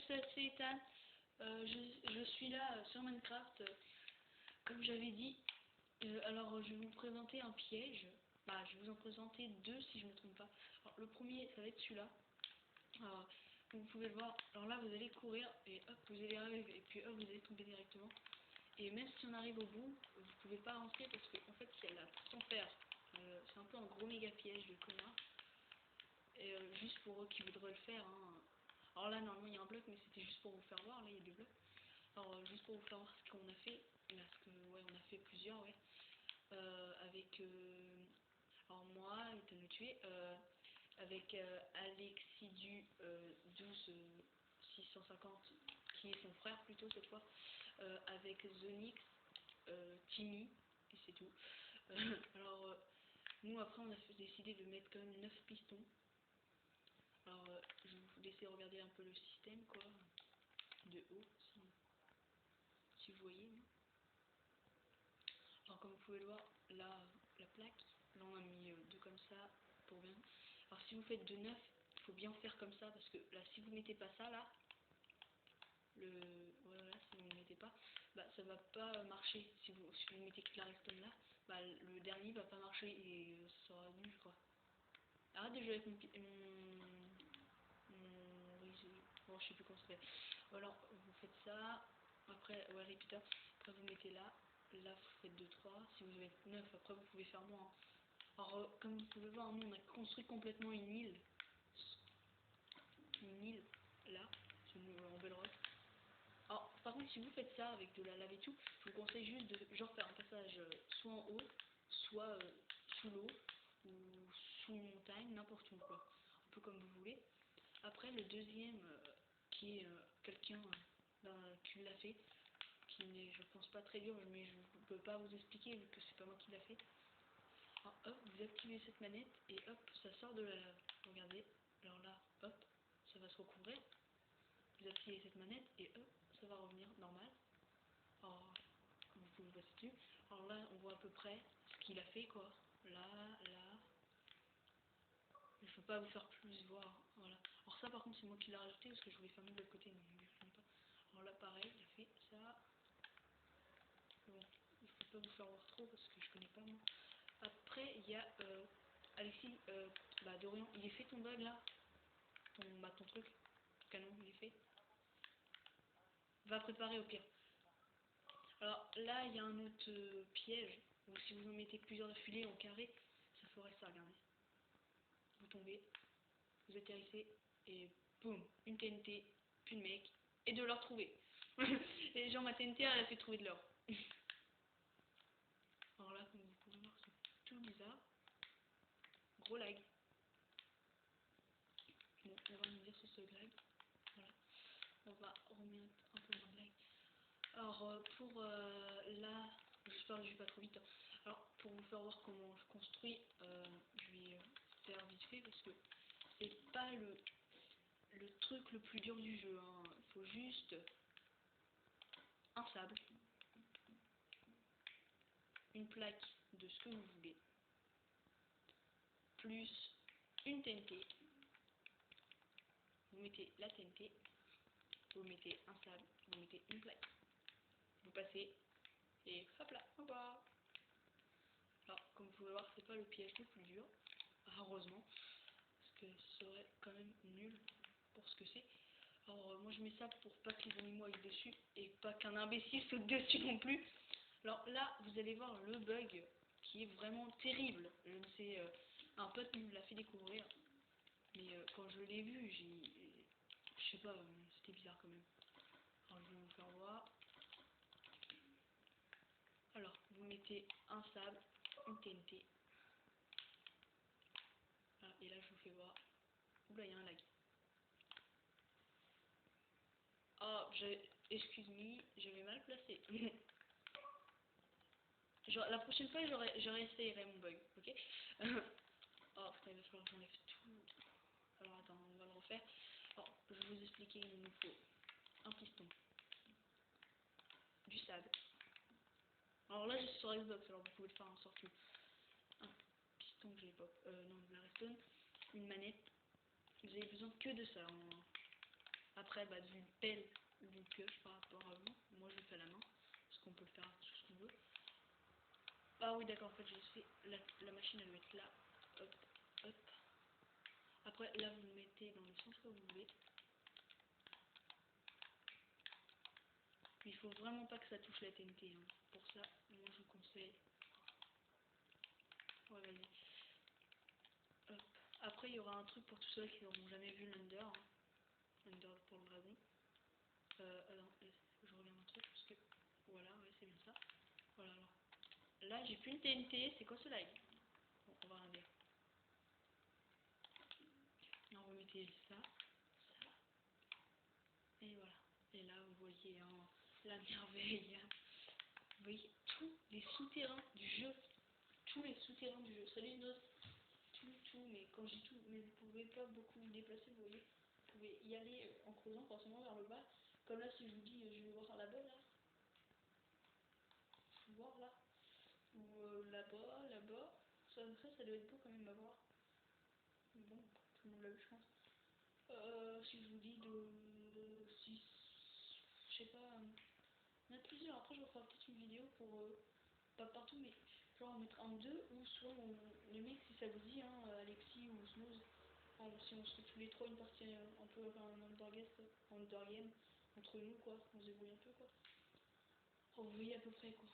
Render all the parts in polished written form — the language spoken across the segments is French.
que c'est Ethan. Je suis là sur Minecraft, comme j'avais dit. Alors je vais vous présenter un piège. Bah, je vais vous en présenter deux si je ne me trompe pas. Alors, le premier, ça va être celui-là. Alors, vous pouvez le voir. Alors là, vous allez courir et hop, vous allez arriver. Et puis hop, vous allez tomber directement. Et même si on arrive au bout, vous pouvez pas avancer parce qu'en fait, c'est la sans faire. C'est un peu un gros méga piège de connard. Et juste pour eux qui voudraient le faire. Hein. Alors là, normalement, il y a un bloc, mais c'était juste pour vous faire voir. Là, il y a deux blocs. Alors, juste pour vous faire voir ce qu'on a fait. Parce que, ouais, on a fait plusieurs, ouais. Avec alors moi, il t'a me tué. Avec Alexidu 12650 qui est son frère plutôt cette fois, avec Zonix, Timmy, et c'est tout. Alors nous après on a décidé de mettre quand même 9 pistons. Alors je vais vous laisser regarder un peu le système quoi, de haut si vous voyez. Alors comme vous pouvez le voir, là la plaque, là on a mis deux comme ça pour bien. Alors si vous faites de 9, il faut bien faire comme ça parce que là si vous mettez pas ça là, voilà, si vous ne mettez pas, bah ça va pas marcher. Si vous mettez que la redstone là, bah le dernier va pas marcher et ça sera nul quoi. Arrête de jouer avec bon, je sais plus comment ça s'appelle. Alors vous faites ça, après ouais repeater, après vous mettez là vous faites 2, 3, si vous avez 9, après vous pouvez faire moins. Alors comme vous pouvez voir, nous on a construit complètement une île là, sur en belle roche. Alors par contre si vous faites ça avec de la lave et tout, je vous conseille juste de genre faire un passage soit en haut, soit sous l'eau, ou sous une montagne, n'importe où quoi, un peu comme vous voulez. Après le deuxième qui est quelqu'un qui l'a fait, qui n'est je pense pas très dur mais je ne peux pas vous expliquer vu que c'est pas moi qui l'a fait. Alors hop, vous activez cette manette et hop, ça sort de la lave. Regardez, alors là, hop, ça va se recouvrir. Vous activez cette manette et hop, ça va revenir normal. Alors, vous pouvez passer dessus. Alors là, on voit à peu près ce qu'il a fait quoi. Là. Je peux pas vous faire plus voir. Voilà. Alors ça par contre c'est moi qui l'ai rajouté parce que je voulais fermer de l'autre côté. Donc je ne pas. Alors là pareil, il a fait ça. Bon, je peux pas vous faire voir trop parce que je connais pas moi. Après il y a Alexis, Dorian, il est fait ton bug là, ton truc, ton canon, il est fait. Va préparer au pire. Alors là il y a un autre piège où si vous en mettez plusieurs d'affilée en carré, ça ferait ça, regardez. Vous tombez, vous atterrissez et boum, une TNT, puis le mec, et de l'or trouvé. Et genre ma TNT elle a fait trouver de l'or. Alors là comme vous pouvez voir c'est tout bizarre. Gros lag. Bon, on va me dire sur ce lag. Voilà. On va remettre un peu moins de lag. Alors pour là, j'espère que je vais pas trop vite. Alors pour vous faire voir comment je construis, je vais faire vite fait parce que c'est pas le truc le plus dur du jeu. Hein. Il faut juste un sable, une plaque de ce que vous voulez, plus une TNT. Vous mettez la TNT, vous mettez un sable, vous mettez une plaque. Vous passez et hop là, au revoir. Alors, comme vous pouvez voir, c'est pas le piège le plus dur, heureusement, parce que ce serait quand même nul pour ce que c'est. Alors, moi je mets ça pour pas que les animaux aillent dessus et pas qu'un imbécile saute dessus non plus. Alors là, vous allez voir le bug qui est vraiment terrible. Je ne sais, un pote me l'a fait découvrir, mais quand je l'ai vu, je sais pas, c'était bizarre quand même. Alors je vais vous faire voir. Alors, vous mettez un sable, une TNT. Voilà, et là, je vous fais voir. Oula, il y a un lag. Oh, excuse-moi, j'avais mal placé. Genre, la prochaine fois, je réessayerai mon bug, ok. Oh putain, il va falloir que j'enlève tout. Alors attends, on va le refaire. Alors, je vais vous expliquer, il nous faut un piston, du sable. Alors là, je suis sur Xbox, alors vous pouvez le faire en sortie. Un piston que j'ai pas, non, de la redstone, une manette. Vous avez besoin que de ça. Après, après, bah, d'une pelle ou d'une pioche par rapport à vous. Moi, je le fais à la main, parce qu'on peut le faire tout ce qu'on veut. Ah oui, d'accord, en fait, j'ai fait la machine, elle doit être là. Hop, hop. Après, là, vous le mettez dans le sens que vous voulez. Mais il faut vraiment pas que ça touche la TNT. Hein. Pour ça, moi, je vous conseille. Ouais, vas-y. Hop. Après, il y aura un truc pour tous ceux qui n'auront jamais vu l'Under. Hein. Under pour le dragon. Alors, je regarde un truc parce que. Voilà, ouais, c'est bien ça. Voilà, alors. Là, j'ai plus une TNT. C'est quoi ce lag? Bon, on va regarder. On va remettre ça. Et voilà. Et là, vous voyez hein, la merveille. Vous voyez tous les souterrains du jeu. Tous les souterrains du jeu. Salut Nos. Tout. Mais quand j'ai tout, mais vous pouvez pas beaucoup vous déplacer, vous voyez. Vous pouvez y aller en creusant forcément vers le bas. Comme là, si je vous dis, je vais voir là-bas, là. Je vais voir là. Ou là-bas, là-bas. Ça doit être beau quand même à voir. Bon, tout le monde l'a vu, je pense. Si je vous dis de 6, je sais pas, il y en a plusieurs. Après, je vais faire peut-être une vidéo pour, pas partout, mais genre en mettre un ou deux, ou soit les mecs, si ça vous dit, hein, Alexis ou Snooze, si on se fait tous les trois une partie un peu un undergame, entre nous, quoi, on se débrouille un peu, quoi. Oh, vous voyez à peu près, quoi.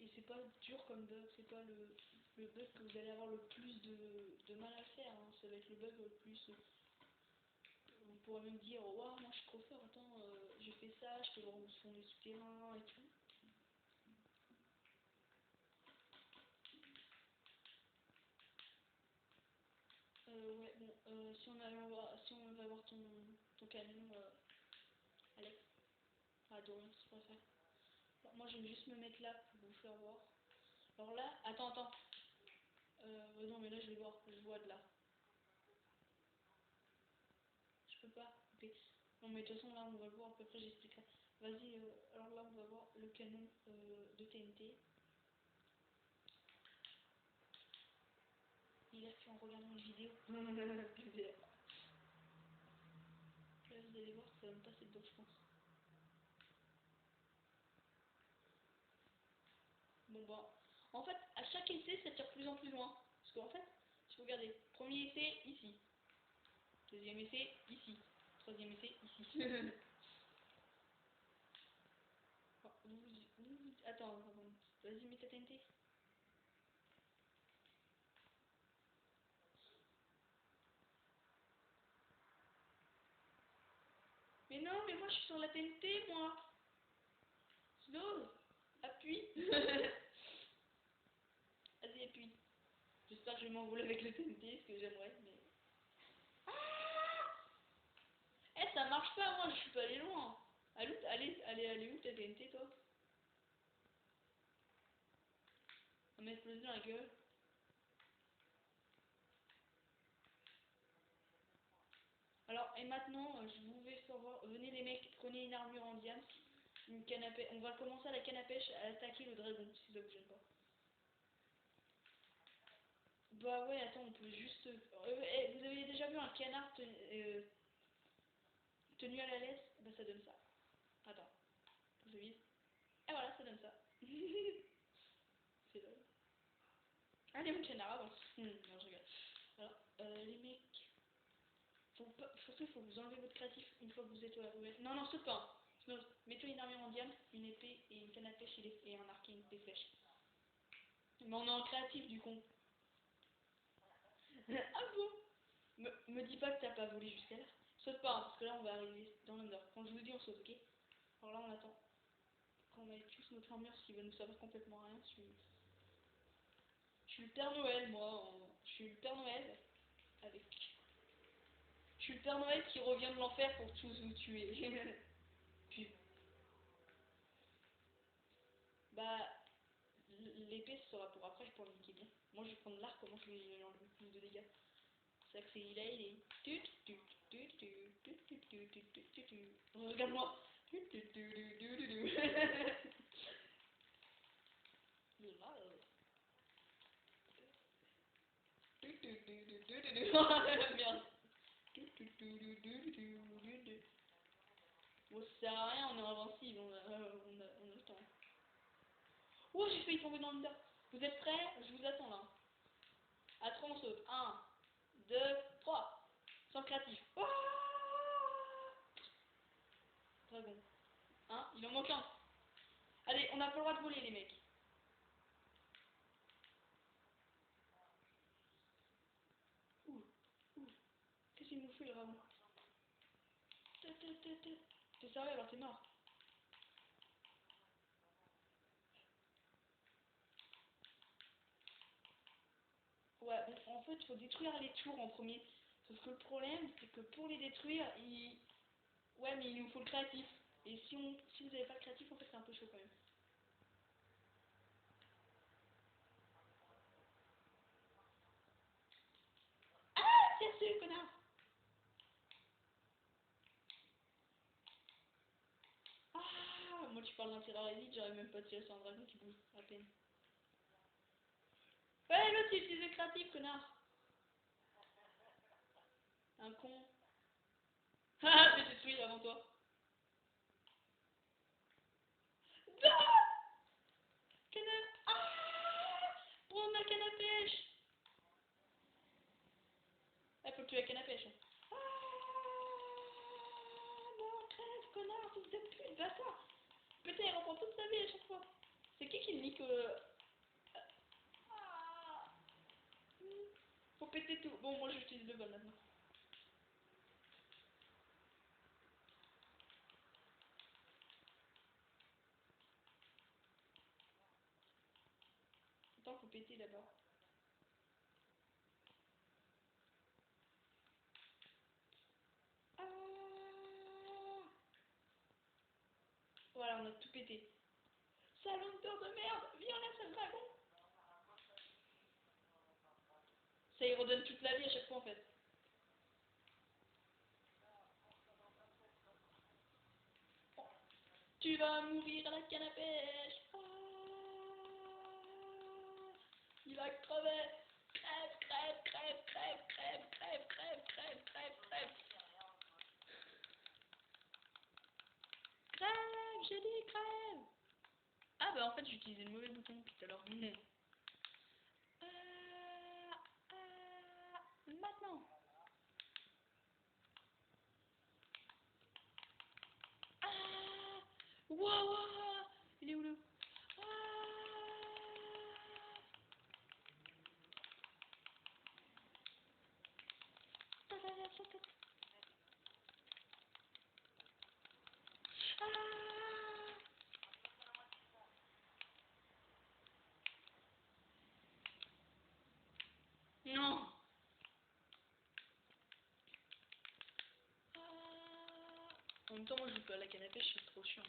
Et c'est pas dur comme bug, c'est pas le bug que vous allez avoir le plus de mal à faire, hein. Ça va être le bug le plus. Vous pourrez même dire, waouh, moi je suis trop fort, attends, j'ai fait ça, je peux voir où sont les souterrains et tout. Ouais, bon, si on va voir ton canon, Alex, Dorian, si tu préfères. Bon, moi je vais juste me mettre là pour vous faire voir. Alors là, attends. Non, mais là je vais voir, je vois de là. Je peux pas couper. Non, mais de toute façon, là, on va voir, à peu près, j'expliquerai. Vas-y, alors là, on va voir le canon de TNT. Il a fait en regardant une vidéo. Là, vous allez voir, ça va me passer dedans, je pense. Bon, bah, en fait, à chaque essai, ça tire de plus en plus loin. Parce qu'en fait, si vous regardez, premier essai, ici. Deuxième essai, ici. Troisième essai, ici. Oh, attends, vas-y, mets ta TNT. Mais non, mais moi, je suis sur la TNT, moi. Slow, appuie. Vas-y, appuie. J'espère que je vais m'envoler avec le TNT, ce que j'aimerais, mais. Ah eh, ça marche pas, moi, je suis pas allé loin. Allez où ta TNT, toi? On m'a explosé dans la gueule. Alors, et maintenant, je vous vais savoir. Venez, les mecs, prenez une armure en diamant, une canne à pêche. On va commencer à la canne à pêche à attaquer le dragon, si ça vous gêne pas. Bah ouais, attends, on peut juste. Vous avez déjà vu un canard tenu à la laisse? Bah ça donne ça. Attends, je vise. Et voilà, ça donne ça. C'est drôle. Allez, mon canard, avance. Non, je rigole. Alors, les mecs, surtout, il faut que vous enlevez votre créatif une fois que vous êtes ouvert. Non, saute pas. Non, mets-toi une armure en diamant, une épée et une canne à pêche et un arc et des flèches. Mais on est en créatif du con. Ah bon? Me dis pas que t'as pas volé jusqu'à là. Saute pas, hein, parce que là on va arriver dans l'under. Quand je vous dis on saute, ok? Alors là on attend. Quand on met tous notre armure, ce qui va nous servir complètement à rien. Je suis le Père Noël, moi. Je suis le Père Noël avec. Je suis le Père Noël qui revient de l'enfer pour tous vous tuer. Puis, bah, l'épée ce sera pour après, je pourrais le niquer bien. Moi je vais prendre l'arc, comment je vais enlever plus de dégâts. C'est que c'est il a aidé. Regarde-moi. Merde. Bon, ça sert à rien, on est invincible, on a le temps. Oh, j'ai failli tomber dans le tas. Vous êtes prêts? Je vous attends là. À 3, on saute. 1, 2, 3. Sans créatif. Oh, dragon. Il en manque un. Allez, on n'a pas le droit de voler, les mecs. Ouh, ouh. Qu'est-ce qu'il nous fait, le dragon? T'es sérieux, alors t'es mort. Ouais, bon, en fait, il faut détruire les tours en premier. Sauf que le problème, c'est que pour les détruire, ouais, mais il nous faut le créatif. Et si vous n'avez pas le créatif, en fait, c'est un peu chaud quand même. Ah, tire dessus, connard! Ah, moi, tu parles d'un tireur élite, j'aurais même pas tiré sur un dragon qui bouge à peine. Ouais, l'autre, il utilise le créatif, connard! Un con. Ah, j'ai détruit avant toi. Ah, canne... Ah, prends ma canne à pêche! Ah, faut que tu aies la canne à pêche. Ah, non, crève, connard, fils de pute, bâtard! Putain, il reprend toute sa vie à chaque fois. C'est qui le nique Ah, faut péter tout. Bon, moi j'utilise le bol maintenant. Attends, faut péter d'abord. Ah, voilà, on a tout pété. Salon de merde, viens là, sale dragon. Ça y redonne toute la vie à chaque fois en fait. Tu vas mourir à la canne à pêche. Ah, il va crever. Crève, crève, crève, crève, crève, crève, crève, crève, crève, crève. Crève, j'ai dit crève. Ah bah en fait j'ai utilisé le mauvais bouton tout à l'heure. Maintenant. Ah, waouh, wow. Il est où le... Ah, ta, ta, ta, ta, ta. Ah, non. Ah. En même temps moi je joue pas à la canne à pêche, c'est trop chiant.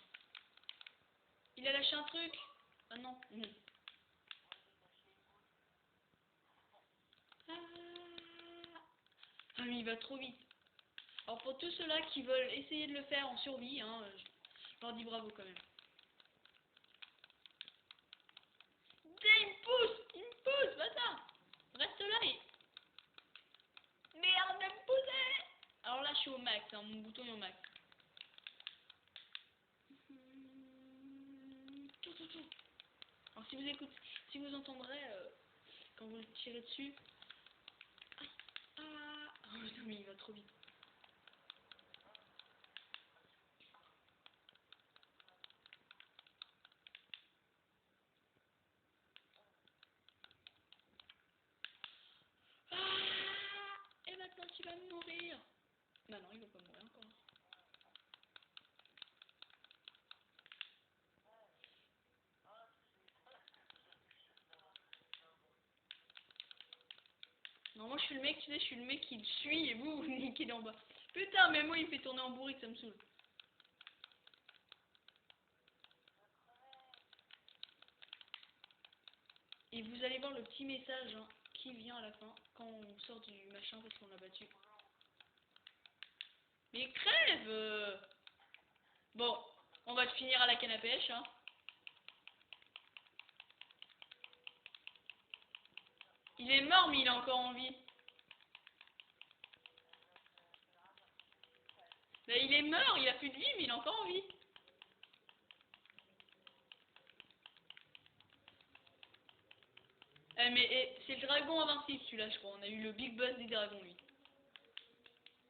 Il a lâché un truc. Ah non. Ah. Ah mais il va trop vite. Alors pour tous ceux-là qui veulent essayer de le faire en survie, hein, je leur dis bravo quand même. Il me pousse, bâtard. Reste là et... Merde, de me pousser. Alors là je suis au max, hein, mon bouton est au max. Alors si vous entendrez quand vous le tirez dessus... Ah, oh putain mais il va trop vite. Ah, et maintenant tu vas mourir. Non, non, il va pas mourir encore. Non, moi je suis le mec, tu sais, je suis le mec qui le suit et vous niquez d'en bas. Putain, mais moi il me fait tourner en bourrique, ça me saoule. Et vous allez voir le petit message hein, qui vient à la fin quand on sort du machin parce qu'on l'a battu. Mais crève Bon, on va te finir à la canne à pêche, hein. Il est mort, mais il est encore en vie. Là, il est mort, il a plus de vie, mais il est encore en vie. C'est le dragon invincible celui-là, je crois. On a eu le big boss des dragons, lui.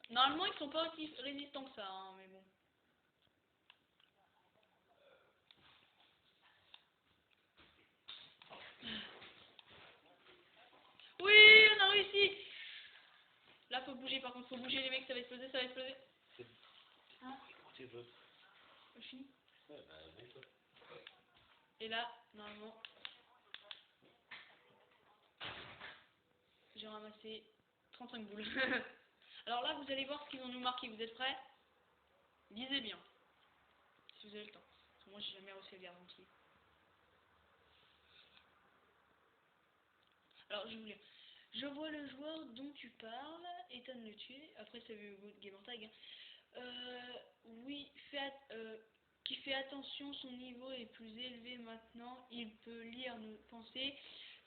Normalement, ils sont pas aussi résistants que ça, hein, mais bon. Oui, on a réussi. Là, faut bouger, par contre, faut bouger les mecs, ça va exploser, ça va exploser. Hein? Je finis. Et là, normalement, j'ai ramassé 35 boules. Alors là, vous allez voir ce qu'ils vont nous marquer. Vous êtes prêts? Lisez bien, si vous avez le temps. Parce que moi, j'ai jamais réussi à lire entier. Alors, je vais vous lire. Je vois le joueur dont tu parles, Ethan le tuer. Après, ça veut votre gamer tag. Hein. Oui, qui fait attention, son niveau est plus élevé maintenant. Il peut lire nos pensées.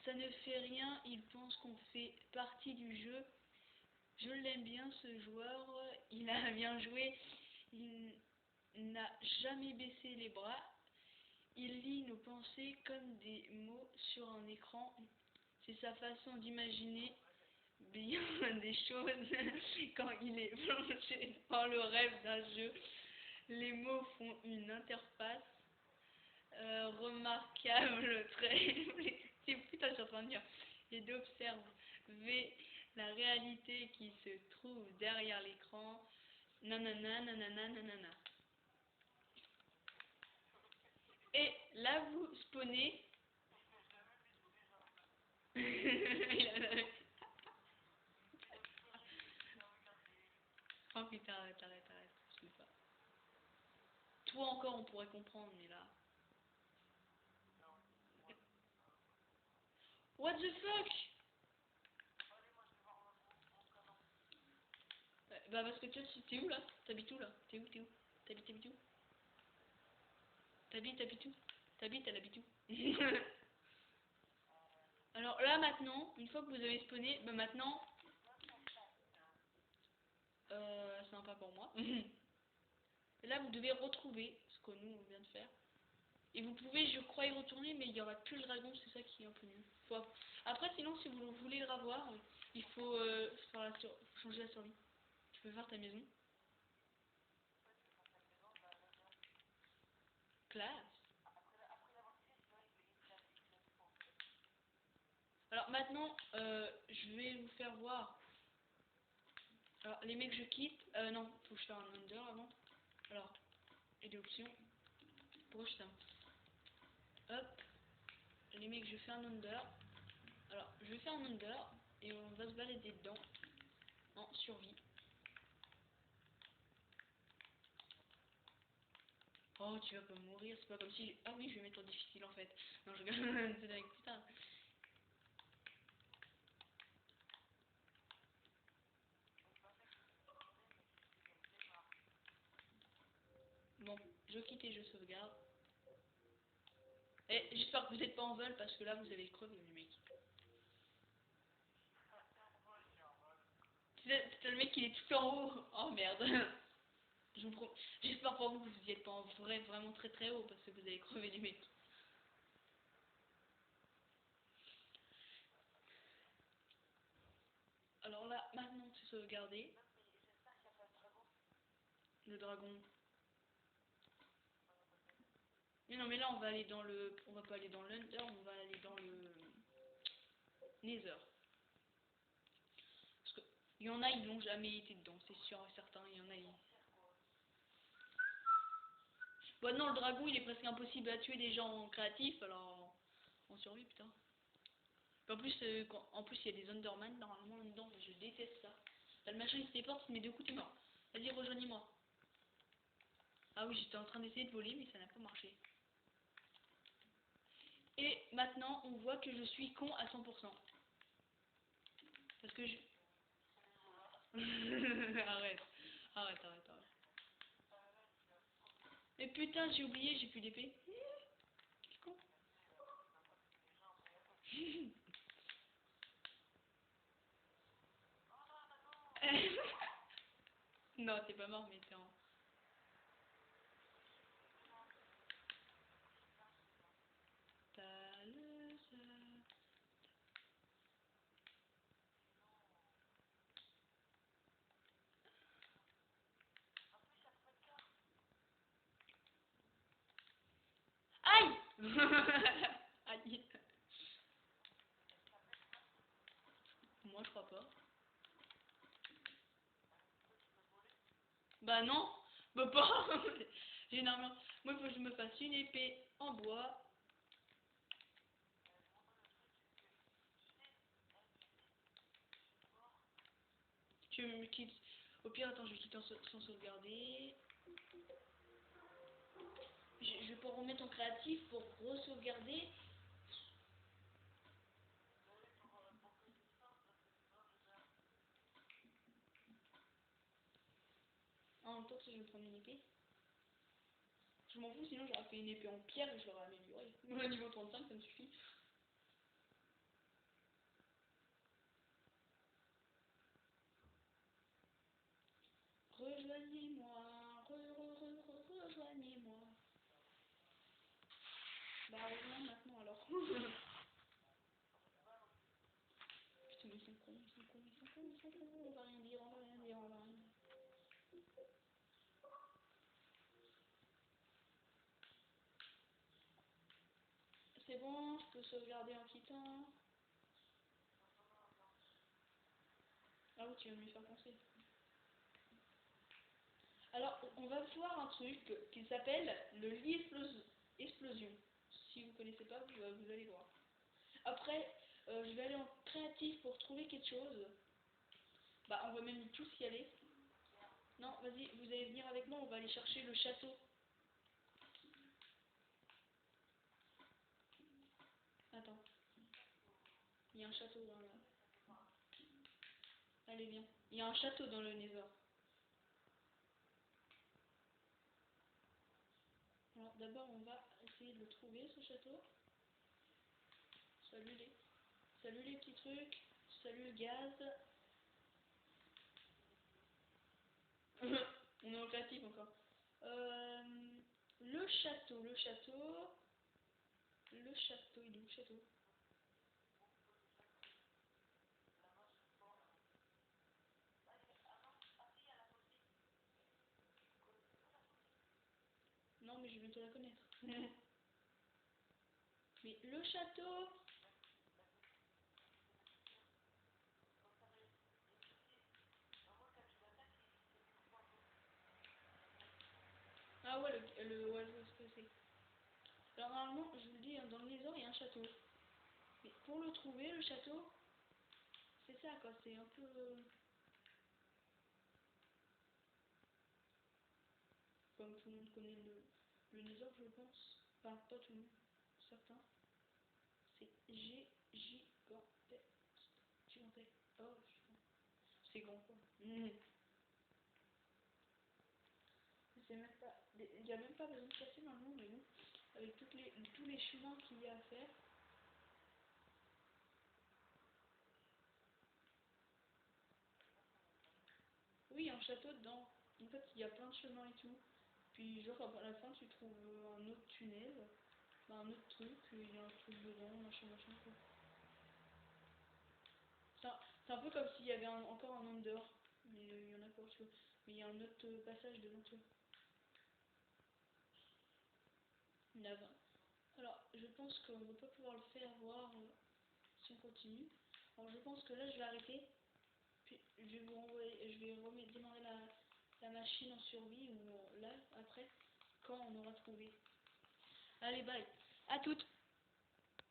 Ça ne fait rien, il pense qu'on fait partie du jeu. Je l'aime bien ce joueur, il a bien joué. Il n'a jamais baissé les bras. Il lit nos pensées comme des mots sur un écran. C'est sa façon d'imaginer bien des choses quand il est plongé dans le rêve d'un jeu. Les mots font une interface remarquable, très putain, je suis en train de dire, et d'observer la réalité qui se trouve derrière l'écran. Nanana, nanana, nanana. Et là, vous spawnez. Oh putain, arrête, arrête, arrête. Je sais pas. Toi encore, on pourrait comprendre, mais là. What the fuck? Bah parce que toi, t'es où là? T'habites où là? T'es où? T'es où? T'habites où? T'habites où? Elle habite où? Alors là maintenant, une fois que vous avez spawné, bah maintenant, c'est sympa pour moi. Et là vous devez retrouver ce que nous on vient de faire. Et vous pouvez, je crois, y retourner, mais il n'y aura plus le dragon, c'est ça qui est un peu nul. Après, sinon, si vous voulez le revoir, il faut changer la survie. Tu peux faire ta maison. Classe. Alors maintenant, je vais vous faire voir. Alors, les mecs, je quitte. Non, faut que je fasse un under avant. Alors, et des options. Pourquoi je ça? Hop. Les mecs, je fais un under. Alors, je vais faire un under et on va se balader dedans en survie. Oh, tu vas pas mourir, c'est pas comme si... Ah oui, je vais mettre en difficile en fait. Non, je regarde. C'est dingue, putain. Bon, je quitte et je sauvegarde. Et j'espère que vous n'êtes pas en vol parce que là, vous allez crever, les mecs. C'est le mec qui est tout en haut. Oh merde. J'espère pour vous que vous n'y êtes pas en vrai, vraiment très très haut parce que vous allez crever, les mecs. Alors là, maintenant, c'est sauvegardé. Le dragon. Mais non, mais là, on va aller dans le... On va pas aller dans l'Under, on va aller dans le... Nether. Parce que il y en a, ils n'ont jamais été dedans, c'est sûr et certain. Il y en a, Bon, non, le dragon, il est presque impossible à tuer des gens créatifs, alors... On survit, putain. En plus, en plus, il y a des Underman, normalement, là-dedans, je déteste ça. Là, le machin, il se téléporte, il met 2 coups, de mort. Vas-y, rejoignez-moi. Ah oui, j'étais en train d'essayer de voler, mais ça n'a pas marché. Et maintenant, on voit que je suis con à 100%. Parce que je... arrête, arrête, arrête, arrête. Mais putain, j'ai oublié, j'ai plus d'épée. Quel con. Non, t'es pas mort, mais t'es en... Aïe. Moi je crois pas. Bah non, bah pas. Généralement, moi il faut que je me fasse une épée en bois. Je me quitte. Au pire, attends, je vais quitter sans sauvegarder. Je vais pouvoir remettre en créatif pour re-sauvegarder. En même temps, si je vais prendre une épée. Je m'en fous, sinon j'aurais fait une épée en pierre et je l'aurais améliorée. Au niveau 35, ça me suffit. Rejoignez-moi, rejoignez-moi. Bah rejoins maintenant alors. Putain mais ils sont cons, ils sont cons, ils sont cons, ils sont cons. On va rien dire, on va rien dire, on va rien dire. C'est bon, je peux sauvegarder en quittant. Ah oui, tu viens de me faire penser. Alors, on va voir un truc qui s'appelle le lit explosion. Si vous connaissez pas, vous allez voir. Après, je vais aller en créatif pour trouver quelque chose. Bah, on va même tous y aller. Non, vas-y, vous allez venir avec moi, on va aller chercher le château. Attends, il y a un château dans le... Allez, viens. Il y a un château dans le Nether. Alors, d'abord, on va essayer de le trouver, ce château. Salut les petits trucs. Salut le gaz. On est en créatif encore. Le château, le château. Le château, il est où le château? Non, mais je vais bientôt la connaître. Mais le château. Ah ouais, ouais, je vois ce que c'est. Alors normalement, je vous le dis, hein, dans le Nether, il y a un château. Mais pour le trouver, le château, c'est ça quoi, c'est un peu... Comme tout le monde connaît le Nether, je pense. Enfin, pas tout le monde, certains. C'est gigantesque. Gigantesque. Oh putain. C'est grand quoi. C'est même pas... Il n'y a même pas besoin de casser normalement, mais bon. Avec tous les chemins qu'il y a à faire. Oui, il y a un château dedans. En fait, il y a plein de chemins et tout. Puis genre à la fin, tu trouves un autre tunnel. Bah, un autre truc, il y a un truc dedans, machin, machin quoi. C'est un peu comme s'il y avait encore un Under. Mais il y en a pas, tu vois. Mais il y a un autre passage dedans, tu vois. Il y en a 20. Alors, je pense qu'on ne va pas pouvoir le faire voir si on continue. Alors, je pense que là, je vais arrêter. Puis, je vais vous renvoyer, je vais démarrer la machine en survie ou là, après, quand on aura trouvé. Allez, bye. À toutes.